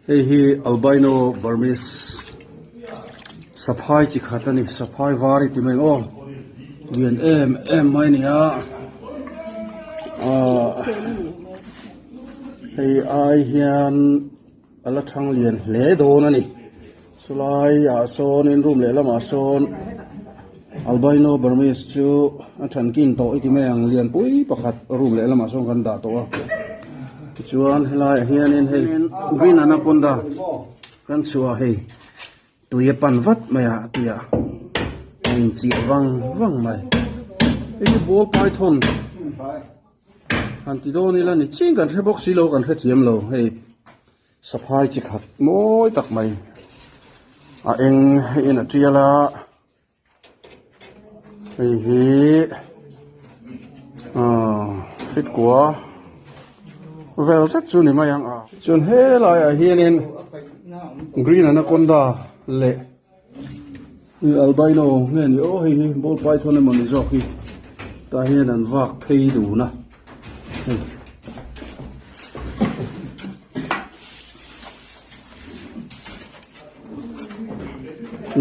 Hey hi albino Burmese saphai chi khatani saphai vari ti mai o lian em mai ni a hey ai hian ala thang lian hle do na ni sulai a son in room le lama son albino Burmese chu athan kin to iti mai ang lian pui pakhat room le lama son kan da to a chuan helai hian in hei green anaconda kan chua hei tuye pan vat maya tia in chi wang mai ei ball python anti do ni la ni ching kan box silo kan thiam lo hei saphai chi khat moi tak mai a eng in a triala hei hi fit kwa vel sắc chu ni mai ang a chun he lai a hianin green anaconda le albino nge ni o hi ball python mon ni jok hi ta hian an vak phei du na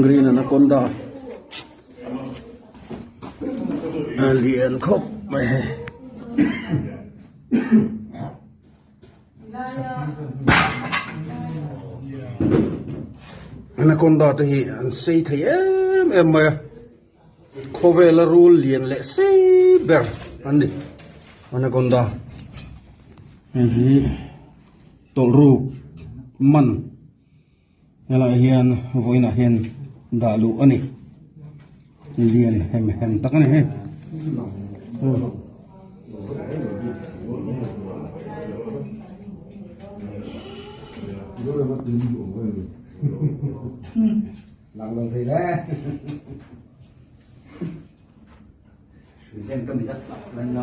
green anaconda alien khop mai he anaconda te hi an sei thei em mai khovela rule lian le sei ber an ni anaconda hi tolru man ela hian voina hian dalu ani lian hem takani he Lần lần thì đấy. Sự xem tâm lý đất lên